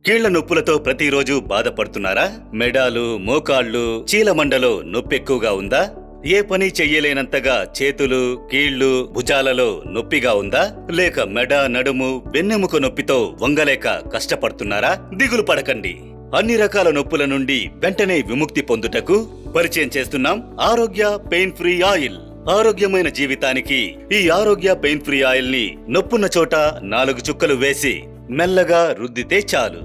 కీళ్ల నొప్పులతో ప్రతిరోజు బాధపడుతున్నారా? మెడాలు, మోకాళ్లు, చీలమండలో నొప్పి ఎక్కువగా ఉందా? ఏ పని చెయ్యలేనంతగా చేతులు, కీళ్లు, భుజాలలో నొప్పిగా ఉందా? లేక మెడ, నడుము, వెన్నెముక నొప్పితో వంగలేక కష్టపడుతున్నారా? దిగులు పడకండి. అన్ని రకాల నొప్పుల నుండి వెంటనే విముక్తి పొందుటకు పరిచయం చేస్తున్నాం ఆరోగ్య పెయిన్ ఫ్రీ ఆయిల్. ఆరోగ్యమైన జీవితానికి ఈ ఆరోగ్య పెయిన్ ఫ్రీ ఆయిల్ ని నొప్పున్న చోట 4 చుక్కలు వేసి మెల్లగా రుద్దితే చాలు.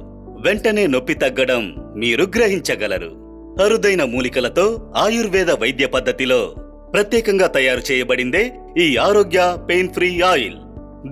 వెంటనే నొప్పి తగ్గడం మీరు గ్రహించగలరు. అరుదైన మూలికలతో ఆయుర్వేద వైద్య పద్ధతిలో ప్రత్యేకంగా తయారు చేయబడిందే ఈ ఆరోగ్య పెయిన్ ఫ్రీ ఆయిల్.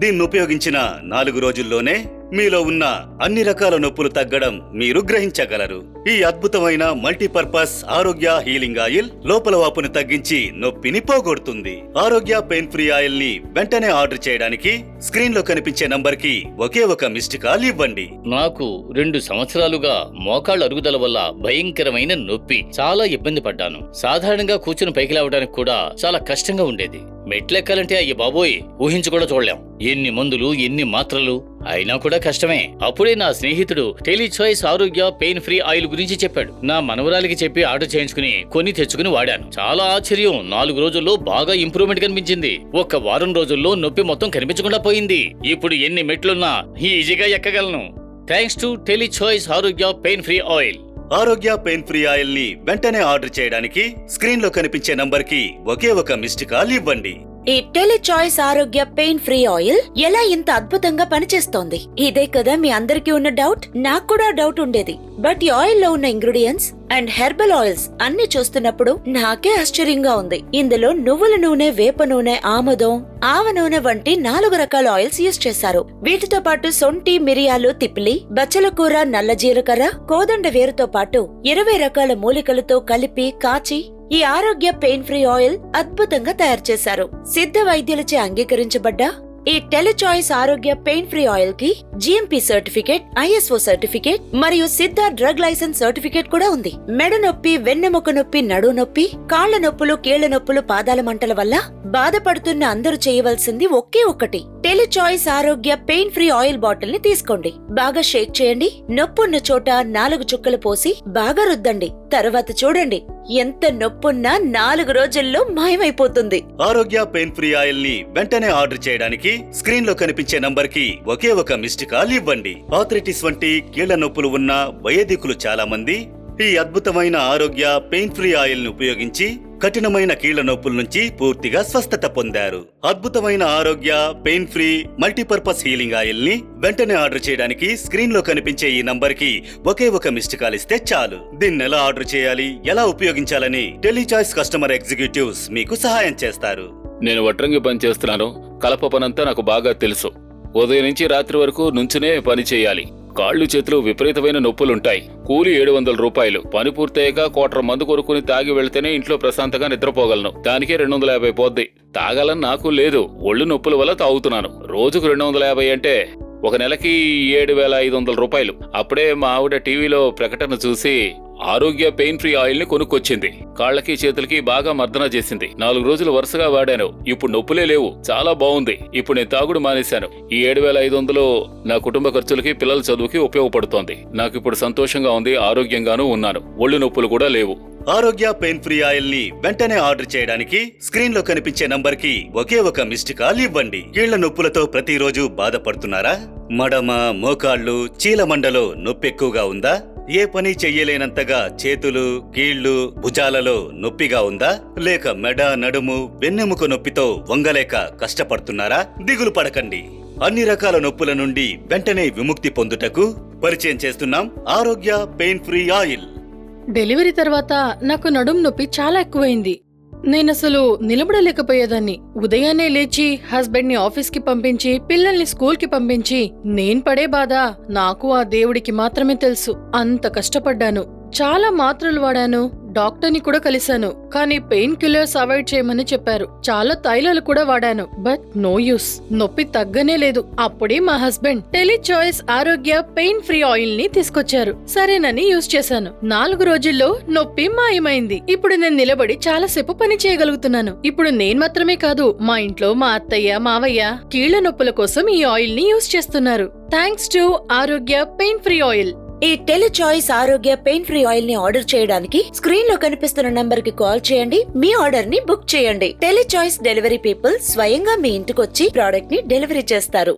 దీన్ని ఉపయోగించిన 4 రోజుల్లోనే మీలో ఉన్న అన్ని రకాల నొప్పులు తగ్గడం మీరు గ్రహించగలరు. ఈ అద్భుతమైన మల్టీపర్పస్ ఆరోగ్య హీలింగ్ ఆయిల్ లోపల వాపును తగ్గించి నొప్పిని పోగొడుతుంది. ఆరోగ్య పెయిన్ ఫ్రీ ఆయిల్ ని వెంటనే ఆర్డర్ చేయడానికి స్క్రీన్ లో కనిపించే నంబర్ కి ఒకే ఒక మిస్డ్ కాల్ ఇవ్వండి. నాకు 2 సంవత్సరాలుగా మోకాళ్ళ అరుగుదల వల్ల భయంకరమైన నొప్పి, చాలా ఇబ్బంది పడ్డాను. సాధారణంగా కూర్చుని పైకి లేవడానికి కూడా చాలా కష్టంగా ఉండేది. మెట్లెక్కాలంటే అయ్య బాబోయ్, ఊహించి కూడా చూడలేం. ఎన్ని మందులు, ఎన్ని మాత్రలు, అయినా కూడా కష్టమే. అప్పుడే నా స్నేహితుడు టెలిచాయిస్ ఆరోగ్య పెయిన్ ఫ్రీ ఆయిల్ గురించి చెప్పాడు. నా మనవరాలికి చెప్పి ఆర్డర్ చేయించుకుని కొని తెచ్చుకుని వాడాను. చాలా ఆశ్చర్యం, 4 రోజుల్లో బాగా ఇంప్రూవ్మెంట్ కనిపించింది. 1 వారం రోజుల్లో నొప్పి మొత్తం కనిపించకుండా పోయింది. ఇప్పుడు ఎన్ని మెట్లున్నా ఈజీగా ఎక్కగలను. థ్యాంక్స్ టు టెలిచాయిస్ ఆరోగ్య పెయిన్ ఫ్రీ ఆయిల్. ఆరోగ్య పెయిన్ ఫ్రీ ఆయిల్ ని వెంటనే ఆర్డర్ చేయడానికి స్క్రీన్ లో కనిపించే నంబర్ కి ఒకే ఒక మిస్డ్ కాల్ ఇవ్వండి. ఈ టెలిచాయిస్ ఆరోగ్య పెయిన్ ఫ్రీ ఆయిల్ ఎలా ఇంత అద్భుతంగా పనిచేస్తోంది? ఇదే కదా మీ అందరికీ ఉన్న డౌట్. నాకు కూడా డౌట్ ఉండేది. బట్ ఈ ఆయిల్ లో ఉన్న ఇంగ్రీడియంట్స్ అండ్ హెర్బల్ ఆయిల్స్ అన్ని చూస్తున్నప్పుడు నాకే ఆశ్చర్యంగా ఉంది. ఇందులో నువ్వుల నూనె, వేప నూనె, ఆముదం, ఆవ నూనె వంటి 4 రకాల ఆయిల్స్ యూజ్ చేశారు. వీటితో పాటు సొంటి, మిరియాలు, తిప్పిలి, బచ్చల కూర, నల్ల జీలకర్ర, కోదండ వేరుతో పాటు 20 రకాల మూలికలతో కలిపి కాచి ఈ ఆరోగ్య పెయిన్ ఫ్రీ ఆయిల్ అద్భుతంగా తయారు చేశారు. సిద్ధ వైద్యులచే అంగీకరించబడ్డ ఈ టెలిచాయిస్ ఆరోగ్య పెయిన్ ఫ్రీ ఆయిల్ కి GMP సర్టిఫికేట్, ISO సర్టిఫికేట్ మరియు సిద్ధ డ్రగ్ లైసెన్స్ సర్టిఫికేట్ కూడా ఉంది. మెడ నొప్పి, వెన్నెముక నొప్పి, నడు నొప్పి, కాళ్ల నొప్పులు, కీళ్ల నొప్పులు, పాదాల మంటల వల్ల బాధపడుతున్న అందరూ చేయవలసింది ఒకే ఒకటి. టెలిచాయిస్ ఆరోగ్య పెయిన్ ఫ్రీ ఆయిల్ బాటిల్ ని తీసుకోండి. బాగా షేక్ చేయండి. నొప్పున్న చోట 4 చుక్కలు పోసి బాగా రుద్దండి. తర్వాత చూడండి, ఎంత నొప్పున్నా 4 రోజుల్లో మాయమైపోతుంది. ఆరోగ్య పెయిన్ ఫ్రీ ఆయిల్ ని వెంటనే ఆర్డర్ చేయడానికి స్క్రీన్ లో కనిపించే నంబర్ కి ఒకే ఒక మిస్డ్ కాల్ ఇవ్వండి. ఆర్థరైటిస్ వంటి కీళ్ల నొప్పులు ఉన్న వయోధికులు చాలా మంది ఈ అద్భుతమైన ఆరోగ్య పెయిన్ ఫ్రీ ఆయిల్ ని ఉపయోగించి కఠినమైన కీళ్ల నొప్పుల నుంచి పూర్తిగా స్వస్థత పొందారు. అద్భుతమైన ఆరోగ్య pain free multipurpose healing oil ని వెంటనే ఆర్డర్ చేయడానికి స్క్రీన్ లో కనిపించే ఈ నంబర్ కి ఒకే ఒక మిస్డ్ కాల్ ఇస్తే చాలు. దీన్ని ఎలా ఆర్డర్ చేయాలి, ఎలా ఉపయోగించాలని టెలిచాయిస్ కస్టమర్ ఎగ్జిక్యూటివ్స్ మీకు సహాయం చేస్తారు. నేను వడ్రంగి పని చేస్తున్నాను. కలప పనంతా నాకు బాగా తెలుసు. ఉదయం నుంచి రాత్రి వరకు నుంచునే పని చేయాలి. కాళ్ళు, చేతులు విపరీతమైన నొప్పులుంటాయి. కూలి 700 రూపాయలు. పని పూర్తయ్యాక క్వార్టర్ మందు కొనుక్కుని తాగి వెళ్తేనే ఇంట్లో ప్రశాంతంగా నిద్రపోగలను. దానికే 250 పోద్ది. తాగాలని నాకు లేదు, ఒళ్ళు నొప్పుల వల్ల తాగుతున్నాను. రోజుకు 250 అంటే 1 నెలకి 7500 రూపాయలు. అప్పుడే మా ఆవిడ టీవీలో ప్రకటన చూసి ఆరోగ్య పెయిన్ ఫ్రీ ఆయిల్ ని కొనుక్కొచ్చింది. కాళ్లకి, చేతులకి బాగా మర్దన చేసింది. 4 రోజులు వరుసగా వాడాను. ఇప్పుడు నొప్పులే లేవు. చాలా బాగుంది. ఇప్పుడు నేను తాగుడు మానేశాను. ఈ 7500 నా కుటుంబ ఖర్చులకి, పిల్లల చదువుకి ఉపయోగపడుతోంది. నాకు ఇప్పుడు సంతోషంగా ఉంది, ఆరోగ్యంగానూ ఉన్నాను. ఒళ్ళు నొప్పులు కూడా లేవు. ఆరోగ్య పెయిన్ ఫ్రీ ఆయిల్ ని వెంటనే ఆర్డర్ చేయడానికి స్క్రీన్ లో కనిపించే నంబర్ కి ఒకే ఒక మిస్డ్ కాల్ ఇవ్వండి. కీళ్ల నొప్పులతో ప్రతిరోజు బాధపడుతున్నారా? మడమ, మోకాళ్లు, చీలమండలో నొప్పి ఎక్కువగా ఉందా? ఏ పని చెయ్యలేనంతగా చేతులు, కీళ్లు, భుజాలలో నొప్పిగా ఉందా? లేక మెడ, నడుము, వెన్నెముక నొప్పితో వంగలేక కష్టపడుతున్నారా? దిగులు పడకండి. అన్ని రకాల నొప్పుల నుండి వెంటనే విముక్తి పొందుటకు పరిచయం చేస్తున్నాం ఆరోగ్య పెయిన్ ఫ్రీ ఆయిల్. డెలివరీ తర్వాత నాకు నడుం నొప్పి చాలా ఎక్కువైంది. నేనసలు నిలబడలేకపోయేదాన్ని. ఉదయాన్నే లేచి హస్బెండ్ ని ఆఫీస్ కి పంపించి, పిల్లల్ని స్కూల్ కి పంపించి నేను పడే బాధ నాకు ఆ దేవుడికి మాత్రమే తెలుసు. అంత కష్టపడ్డాను. చాలా మాత్రలు వాడాను. డాక్టర్ని కూడా కలిశాను, కానీ పెయిన్ కిల్లర్స్ అవాయిడ్ చేయమని చెప్పారు. చాలా తైలాలు కూడా వాడాను, బట్ నో యూస్. నొప్పి తగ్గనే లేదు. అప్పుడే మా హస్బెండ్ టెలిచాయిస్ ఆరోగ్య పెయిన్ ఫ్రీ ఆయిల్ ని తీసుకొచ్చారు. సరేనని యూస్ చేశాను. 4 రోజుల్లో నొప్పి మాయమైంది. ఇప్పుడు నేను నిలబడి చాలాసేపు పని చేయగలుగుతున్నాను. ఇప్పుడు నేను మాత్రమే కాదు, మా ఇంట్లో మా అత్తయ్య, మావయ్య కీళ్ల నొప్పుల కోసం ఈ ఆయిల్ ని యూస్ చేస్తున్నారు. థ్యాంక్స్ టు ఆరోగ్య పెయిన్ ఫ్రీ ఆయిల్. ఈ టెలిచాయిస్ ఆరోగ్య పెయిన్ ఫ్రీ ఆయిల్ ని ఆర్డర్ చేయడానికి స్క్రీన్ లో కనిపిస్తున్న నంబర్ కి కాల్ చేయండి. మీ ఆర్డర్ ని బుక్ చేయండి. టెలిచాయిస్ డెలివరీ పీపుల్ స్వయంగా మీ ఇంటికొచ్చి ప్రోడక్ట్ ని డెలివరీ చేస్తారు.